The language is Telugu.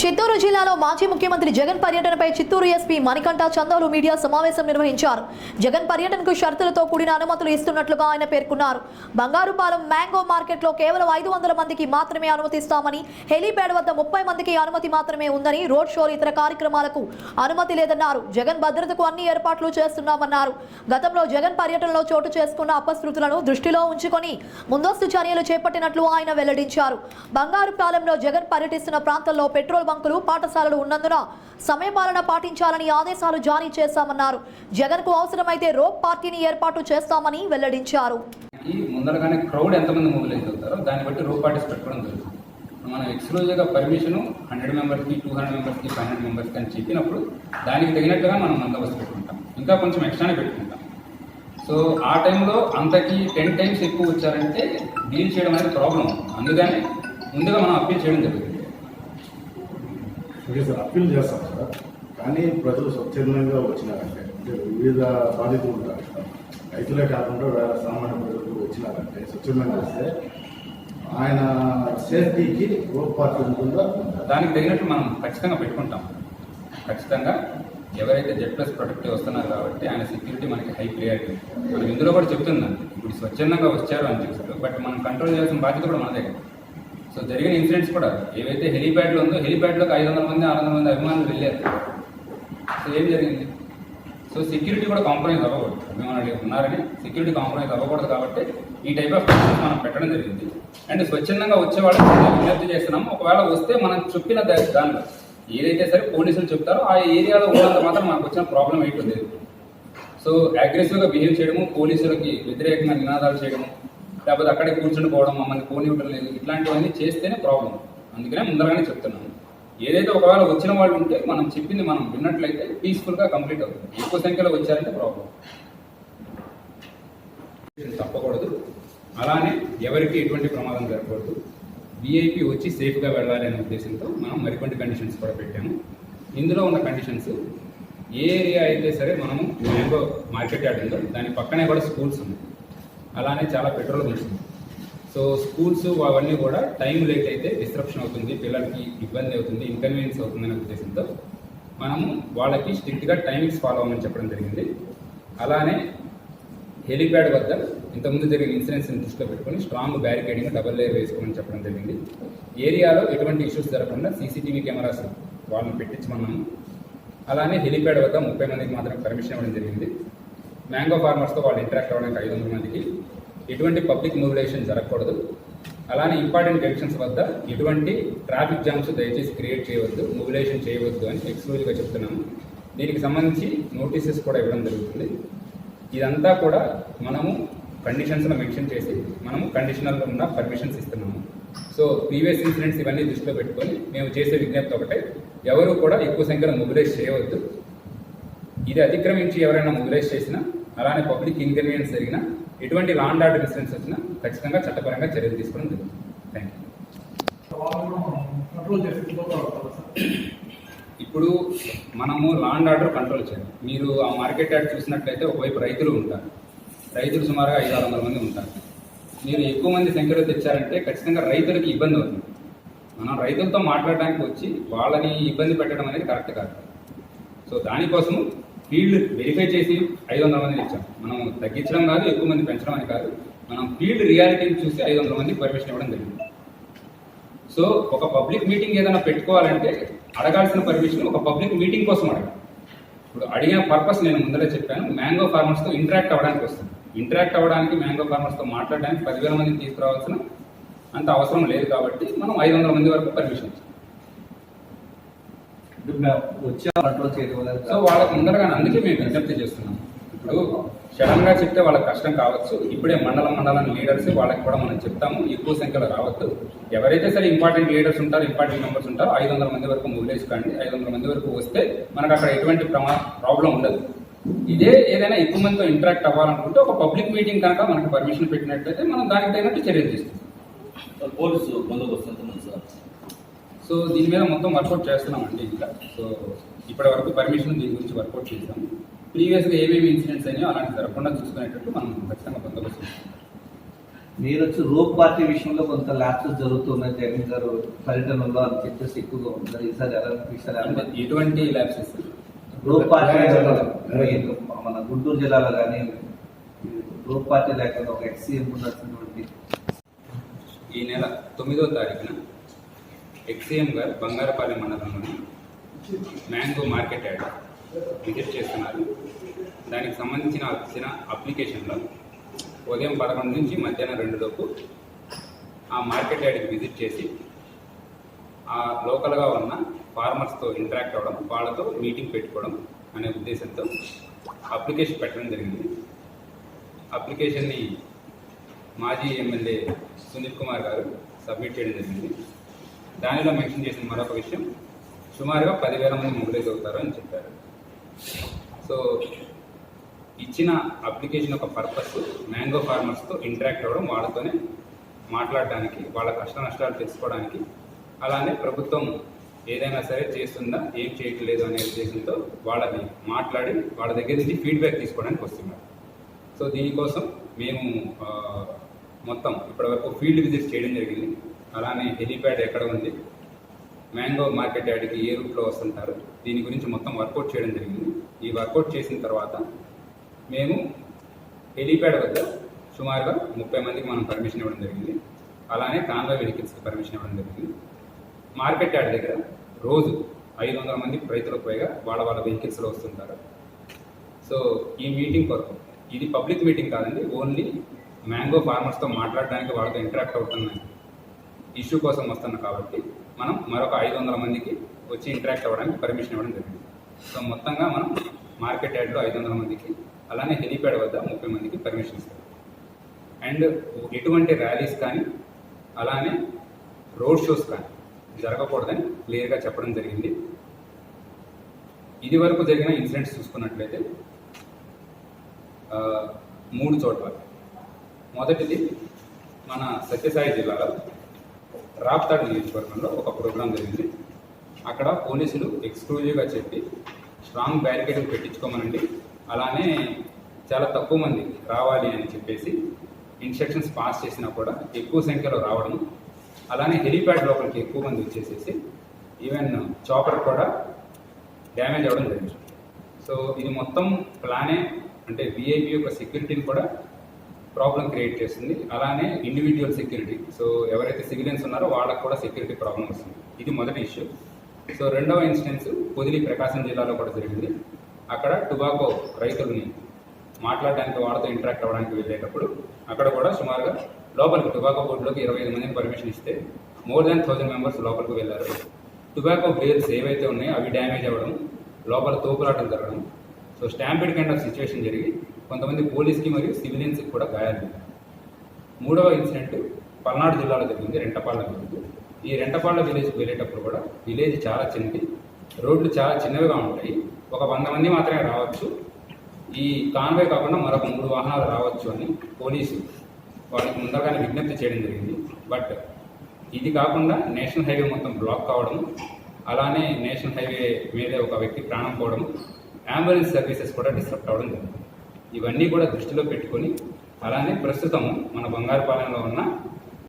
చిత్తూరు జిల్లాలో మాజీ ముఖ్యమంత్రి జగన్ పర్యటనపై చిత్తూరు ఎస్పీ మణికంఠ చందోలు మీడియా సమావేశం నిర్వహించారు. జగన్ పర్యటనకు షరతులతో కూడిన అనుమతులు ఇస్తున్నట్లుగా ఆయన పేర్కొన్నారు. బంగారుపాలెం మ్యాంగో మార్కెట్లో కేవలం 500 మందికి మాత్రమే అనుమతిస్తామని, హెలీప్యాడ్ వద్ద 30 మందికి అనుమతి మాత్రమే ఉందని, రోడ్ షోలు ఇతర కార్యక్రమాలకు అనుమతి లేదన్నారు. జగన్ భద్రతకు అన్ని ఏర్పాట్లు చేస్తున్నామన్నారు. గతంలో జగన్ పర్యటనలో చోటు చేసుకున్న అపశృతులను దృష్టిలో ఉంచుకొని ముందస్తు చర్యలు చేపట్టినట్లు ఆయన వెల్లడించారు. బంగారుపాలెంలో జగన్ పర్యటిస్తున్న ప్రాంతంలో పెట్రోల్ బంకులు, పాఠశాలలు ఉన్నందున సమయపాలన పాటించాలని ఆదేశాలు జారీ చేశామన్నారు. జగన్ కు అవసరమైతే రోప్ పార్టీని ఏర్పాటు చేస్తామని వెల్లడించారు. ముందరగానే క్రౌడ్ ఎంతమంది మొబిలైజ్ అవుతారో దాన్ని బట్టి రోప్ పార్టీస్ పెట్టుకోవడం జరుగుతుంది. మనం ఎక్స్క్లూజివ్గా పర్మిషన్ 100 మెంబర్స్కి, 200 మెంబర్స్కి, 500 మెంబర్స్కి అని చెప్పినప్పుడు దానికి తగినట్టుగా మనం బందోబస్తు పెట్టుకుంటాం. ఇంకా కొంచెం ఎక్స్ట్రానే పెట్టుకుంటాం. సో ఆ టైంలో అంతకి 10 టైమ్స్ ఎక్కువ వచ్చారంటే డీల్ చేయడం అనేది ప్రాబ్లం. అందుకని ముందుగా మనం అప్పీల్ చేయడం జరుగుతుంది. ఓకే సార్, అప్పీల్ చేస్తాం సార్. కానీ ప్రజలు స్వచ్ఛందంగా వచ్చినారంటే, అంటే వివిధ బాధితులు ఉంటారు, రైతులే కాకుండా వేరే సామాన్య ప్రజలు వచ్చినారంటే స్వచ్ఛందంగా వస్తే ఆయన సేఫ్టీకి రోడ్ పార్టీ ఉంటుందా? దానికి తగినట్టు మనం ఖచ్చితంగా పెట్టుకుంటాం. ఖచ్చితంగా ఎవరైతే Z+ ప్రొటెక్టివ్ వస్తున్నారు కాబట్టి ఆయన సెక్యూరిటీ మనకి హై ప్రియారిటీ. మనం ఇందులో కూడా చెప్తున్నాం, ఇప్పుడు స్వచ్ఛందంగా వచ్చారు అని చెప్పారు, బట్ మనం కంట్రోల్ చేయాల్సిన బాధ్యత కూడా మనదే. సో జరిగిన ఇన్సిడెంట్స్ కూడా ఏవైతే హెలీప్యాడ్లో ఉందో, హెలీప్యాడ్లోకి 500 మంది, 600 మంది అభిమానులు వెళ్ళారు. సో ఏం జరిగింది? సో సెక్యూరిటీ కూడా కాంప్రమైజ్ అవ్వకూడదు. అభిమానులు ఉన్నారని సెక్యూరిటీ కాంప్రమైజ్ అవ్వకూడదు కాబట్టి ఈ టైప్ ఆఫ్ కండిషన్స్ మనం పెట్టడం జరిగింది. అండ్ స్వచ్ఛందంగా వచ్చే వాళ్ళకి విజ్ఞప్తి చేస్తున్నాము, ఒకవేళ వస్తే మనం చెప్పిన దానిలో ఏదైతే సరే పోలీసులు చెప్తారో ఆ ఏరియాలో ఉన్నంత మాత్రం మనకు వచ్చిన ప్రాబ్లం ఏంటో లేదు. సో అగ్రెసివ్గా బిహేవ్ చేయడము, పోలీసులకి వ్యతిరేకంగా నినాదాలు చేయడము, లేకపోతే అక్కడే కూర్చుని పోవడం, మమ్మల్ని పోనివ్వడం లేదు, ఇట్లాంటివన్నీ చేస్తేనే ప్రాబ్లం. అందుకనే ముందరగానే చెప్తున్నాము. ఏదైతే ఒకవేళ వచ్చిన వాళ్ళు ఉంటే మనం చెప్పింది మనం విన్నట్లయితే పీస్ఫుల్గా కంప్లీట్ అవుతుంది. ఎక్కువ సంఖ్యలో వచ్చారంటే ప్రాబ్లం. తప్పకూడదు. అలానే ఎవరికి ఎటువంటి ప్రమాదం జరగకూడదు. VIP వచ్చి సేఫ్గా వెళ్ళాలి అనే ఉద్దేశంతో మనం మరికొన్ని కండిషన్స్ కూడా పెట్టాము. ఇందులో ఉన్న కండిషన్స్, ఏ ఏరియా అయితే సరే మనము మ్యాంగో మార్కెట్ యార్డ్ ఉందో దాని పక్కనే కూడా స్కూల్స్ ఉన్నాయి. అలానే చాలా పెట్రోల్ బంక్స్ ఉంది. సో స్కూల్స్ అవన్నీ కూడా టైం లేట్ అయితే డిస్ట్రప్షన్ అవుతుంది, పిల్లలకి ఇబ్బంది అవుతుంది, ఇన్కన్వీనియన్స్ అవుతుందనే ఉద్దేశంతో మనము వాళ్ళకి స్ట్రిక్ట్గా టైమింగ్స్ ఫాలో అవ్వమని చెప్పడం జరిగింది. అలానే హెలీప్యాడ్ వద్ద ఇంతకుముందు జరిగిన ఇన్సిడెంట్స్ని దృష్టిలో పెట్టుకొని స్ట్రాంగ్ బ్యారికేడింగ్, డబల్ లేయర్ వేసుకోమని చెప్పడం జరిగింది. ఏరియాలో ఎటువంటి ఇష్యూస్ జరగకుండా CCTV కెమెరాస్ వాళ్ళని పెట్టించమన్నాము. అలానే హెలీప్యాడ్ వద్ద 30 మందికి మాత్రమే పర్మిషన్ ఇవ్వడం జరిగింది. మ్యాంగో ఫార్మర్స్తో వాళ్ళు ఇంటరాక్ట్ అవ్వడానికి 500 మందికి, ఎటువంటి పబ్లిక్ మొబిలైజేషన్ జరగకూడదు. అలానే ఇంపార్టెంట్ జంక్షన్స్ వద్ద ఎటువంటి ట్రాఫిక్ జామ్స్ దయచేసి క్రియేట్ చేయవద్దు, మొబిలైజేషన్ చేయవద్దు అని ఎక్స్క్లూజివ్గా చెప్తున్నాము. దీనికి సంబంధించి నోటీసెస్ కూడా ఇవ్వడం జరుగుతుంది. ఇదంతా కూడా మనము కండిషన్స్లో మెన్షన్ చేసి మనము కండిషనల్లో ఉన్న పర్మిషన్స్ ఇస్తున్నాము. సో ప్రీవియస్ ఇన్సిడెంట్స్ ఇవన్నీ దృష్టిలో పెట్టుకొని మేము చేసే విజ్ఞప్తి ఒకటే, ఎవరు కూడా ఎక్కువ సంఖ్యలో మొబిలైజ్ చేయవద్దు. ఇది అతిక్రమించి ఎవరైనా మొబిలైజ్ చేసినా, అలానే పబ్లిక్ ఇన్కన్వీనియన్స్ జరిగినా, ఎటువంటి లా అండ్ ఆర్డర్ ఇన్సిడెంట్స్ వచ్చినా ఖచ్చితంగా చట్టపరంగా చర్యలు తీసుకోవడం జరుగుతుంది. Thank you. ఇప్పుడు మనము లా అండ్ ఆర్డర్ కంట్రోల్ చేయాలి. మీరు ఆ మార్కెట్ యార్డ్ చూసినట్లయితే ఒకవైపు రైతులు ఉంటారు. రైతులు సుమారుగా 500-600 మంది ఉంటారు. మీరు ఎక్కువ మంది సంఖ్యలో తెచ్చారంటే ఖచ్చితంగా రైతులకి ఇబ్బంది అవుతుంది. మనం రైతులతో మాట్లాడడానికి వచ్చి వాళ్ళని ఇబ్బంది పెట్టడం అనేది కరెక్ట్ కాదు. సో దానికోసం ఫీల్డ్ వెరిఫై చేసి 500 మందిని ఇచ్చాం. మనం తగ్గించడం కాదు, ఎక్కువ మంది పెంచడం అని కాదు, మనం ఫీల్డ్ రియాలిటీని చూసి 500 మందికి పర్మిషన్ ఇవ్వడం జరిగింది. సో ఒక పబ్లిక్ మీటింగ్ ఏదైనా పెట్టుకోవాలంటే అడగాల్సిన పర్మిషన్ ఒక పబ్లిక్ మీటింగ్ కోసం అడగాలి. ఇప్పుడు అడిగిన పర్పస్ నేను ముందరే చెప్పాను, మ్యాంగో ఫార్మర్స్తో ఇంటరాక్ట్ అవ్వడానికి వస్తుంది. ఇంటరాక్ట్ అవ్వడానికి, మ్యాంగో ఫార్మర్స్తో మాట్లాడడానికి 10,000 మందిని తీసుకురావాల్సిన అంత అవసరం లేదు కాబట్టి మనం 500 మంది వరకు పర్మిషన్ ఇచ్చాం. సో వాళ్ళకి ముందరగా అందుకే మేము విజ్ఞప్తి చేస్తున్నాం. ఇప్పుడు సడన్గా చెప్తే వాళ్ళకి కష్టం కావచ్చు. ఇప్పుడే మండలం లీడర్స్ వాళ్ళకి కూడా మనం చెప్తాము, ఎక్కువ సంఖ్యలో రావద్దు. ఎవరైతే సరే ఇంపార్టెంట్ లీడర్స్ ఉంటారో, ఇంపార్టెంట్ మెంబర్స్ ఉంటారో 500 మంది వరకు మొబిలైజ్ కండి. 500 మంది వరకు వస్తే మనకు అక్కడ ఎటువంటి ప్రాబ్లం ఉండదు. ఇదే ఏదైనా ఎక్కువ మందితో ఇంటరాక్ట్ అవ్వాలనుకుంటే ఒక పబ్లిక్ మీటింగ్ కనుక మనకు పర్మిషన్ పెట్టినట్లయితే మనం దానికి తగినట్టు చర్యలు తీసుకుంటాం. పోలీసు బందోబస్తు సార్. సో దీని మీద మొత్తం వర్కౌట్ చేస్తున్నామండి. ఇంకా సో ఇప్పటి వరకు పర్మిషన్ దీని గురించి వర్కౌట్ చేస్తాము. ప్రీవియస్గా ఏమేమి ఇన్సిడెంట్స్ అయినాయో అలాంటి జరగకుండా చూసుకునేటట్టు మనం ఖచ్చితంగా బందోబస్తు మీరు వచ్చి రోప్ పార్టీ విషయంలో కొంత ల్యాప్సెస్ జరుగుతున్నాయి జగన్ గారు పర్యటనలో అని చెప్పేసి ఎక్కువగా ఉంది. ఈసారి అంటే ఎటువంటి ల్యాబ్సెస్? రోప్ పార్టీ మన గుంటూరు జిల్లాలో కానీ రోప్ పార్టీ లేకుండా ఒక ఎక్సీఎం ఉన్నటువంటి ఈ నెల 9వ తారీఖున ఎక్సీఎం గారు బంగారపాలెం మండలంలోని మ్యాంగో మార్కెట్ యార్డ్ విజిట్ చేస్తున్నారు. దానికి సంబంధించిన వచ్చిన అప్లికేషన్లో ఉదయం 11 నుంచి మధ్యాహ్నం 2 లోపు ఆ మార్కెట్ యార్డ్కి విజిట్ చేసి ఆ లోకల్గా ఉన్న ఫార్మర్స్తో ఇంటరాక్ట్ అవ్వడం, వాళ్ళతో మీటింగ్ పెట్టుకోవడం అనే ఉద్దేశంతో అప్లికేషన్ పెట్టడం జరిగింది. అప్లికేషన్ని మాజీ ఎమ్మెల్యే సునీల్ కుమార్ గారు సబ్మిట్ చేయడం జరిగింది. దానిలో మెన్షన్ చేసిన మరొక విషయం, సుమారుగా 10,000 మంది మొబిలైజ్ అవుతారు అని చెప్పారు. సో ఇచ్చిన అప్లికేషన్ యొక్క పర్పస్ మ్యాంగో ఫార్మర్స్తో ఇంటరాక్ట్ అవ్వడం, వాళ్ళతోనే మాట్లాడడానికి, వాళ్ళ కష్ట నష్టాలు తెలుసుకోవడానికి, అలానే ప్రభుత్వం ఏదైనా సరే చేస్తుందా, ఏం చేయట్లేదు అనే ఉద్దేశంతో వాళ్ళని మాట్లాడి వాళ్ళ దగ్గర నుంచి ఫీడ్బ్యాక్ తీసుకోవడానికి వస్తున్నారు. సో దీనికోసం మేము మొత్తం ఇప్పటివరకు ఫీల్డ్ విజిట్స్ చేయడం జరిగింది. అలానే హెలీప్యాడ్ ఎక్కడ ఉంది, మ్యాంగో మార్కెట్ యార్డ్కి ఏ రూట్లో వస్తుంటారు, దీని గురించి మొత్తం వర్కౌట్ చేయడం జరిగింది. ఈ వర్కౌట్ చేసిన తర్వాత మేము హెలీప్యాడ్ వద్ద సుమారుగా 30 మందికి మనం పర్మిషన్ ఇవ్వడం జరిగింది. అలానే కాన్వాయ్ వెహికల్స్కి పర్మిషన్ ఇవ్వడం జరిగింది. మార్కెట్ యార్డ్ దగ్గర రోజు 500 మంది రైతులకు పైగా వాళ్ళ వెహికల్స్లో వస్తుంటారు. సో ఈ మీటింగ్ కొరకు, ఇది పబ్లిక్ మీటింగ్ కాదండి, ఓన్లీ మ్యాంగో ఫార్మర్స్తో మాట్లాడడానికి, వాళ్ళతో ఇంటరాక్ట్ అవుతున్న ఇష్యూ కోసం వస్తున్నాం కాబట్టి మనం మరొక 500 మందికి వచ్చి ఇంటరాక్ట్ అవ్వడానికి పర్మిషన్ ఇవ్వడం జరిగింది. సో మొత్తంగా మనం మార్కెట్ యార్డ్లో 500 మందికి, అలానే హెలీప్యాడ్ వద్ద 30 మందికి పర్మిషన్ ఇస్తాం. అండ్ ఎటువంటి ర్యాలీస్ కానీ అలానే రోడ్ షోస్ కానీ జరగకూడదని క్లియర్గా చెప్పడం జరిగింది. ఇది వరకు జరిగిన ఇన్సిడెంట్స్ చూసుకున్నట్లయితే 3 చోట్ల. మొదటిది మన సత్యసాయి జిల్లాలో రాప్తాడ్ నియోజకవర్గంలో ఒక ప్రోగ్రాం జరిగింది. అక్కడ పోలీసులు ఎక్స్క్లూజివ్గా చెప్పి స్ట్రాంగ్ బ్యారికేడింగ్ పెట్టించుకోమనండి, అలానే చాలా తక్కువ మంది రావాలి అని చెప్పేసి ఇన్స్ట్రక్షన్స్ పాస్ చేసినా కూడా ఎక్కువ సంఖ్యలో రావడం, అలానే హెలీప్యాడ్ లోపలికి ఎక్కువ మంది వచ్చేసేసి ఈవెన్ చాపర్ కూడా డ్యామేజ్ అవ్వడం జరిగింది. సో ఇది మొత్తం ప్లానే, అంటే విఐపి యొక్క సెక్యూరిటీని కూడా ప్రాబ్లం క్రియేట్ చేస్తుంది, అలానే ఇండివిజువల్ సెక్యూరిటీ. సో ఎవరైతే సివిలియన్స్ ఉన్నారో వాళ్ళకు కూడా సెక్యూరిటీ ప్రాబ్లం వస్తుంది. ఇది మొదటి ఇష్యూ. సో రెండవ ఇన్సిడెన్స్ పొదిలి ప్రకాశం జిల్లాలో కూడా జరిగింది. అక్కడ టొబాకో రైతులని మాట్లాడడానికి, వాళ్ళతో ఇంటరాక్ట్ అవ్వడానికి వెళ్ళేటప్పుడు అక్కడ కూడా సుమారుగా లోపలికి టొబాకో బోర్డులోకి 25 మందిని పర్మిషన్ ఇస్తే మోర్ దాన్ 1000 మెంబర్స్ లోపలికి వెళ్ళారు. టొబాకో బేల్స్ ఏవైతే ఉన్నాయో అవి డ్యామేజ్ అవ్వడం, లోపల తోపులాటలు జరగడం, so stampede kind of situation జరిగి కొంతమంది పోలీస్కి మరియు సివిలియన్స్కి కూడా గాయాలు. మూడవ ఇన్సిడెంట్ పల్నాడు జిల్లాలో జరిగింది, రెంటపాళ్ళ విలేజ్. ఈ రెంటపాళ్ళ విలేజ్కి వెళ్ళేటప్పుడు కూడా విలేజ్ చాలా చిన్నది, రోడ్లు చాలా చిన్నవిగా ఉంటాయి, ఒక 100 మంది మాత్రమే రావచ్చు, ఈ కాన్వాయ్ కాకుండా మరొక 3 వాహనాలు రావచ్చు అని పోలీసు వాళ్ళకి ముందరగానే విజ్ఞప్తి చేయడం జరిగింది. బట్ ఇది కాకుండా నేషనల్ హైవే మొత్తం బ్లాక్ కావడం, అలానే నేషనల్ హైవే మీదే ఒక వ్యక్తి ప్రాణం పోవడం, అంబులెన్స్ సర్వీసెస్ కూడా డిస్టర్బ్ అవ్వడం జరిగింది. ఇవన్నీ కూడా దృష్టిలో పెట్టుకొని, అలానే ప్రస్తుతం మన బంగారుపాలెంలో ఉన్న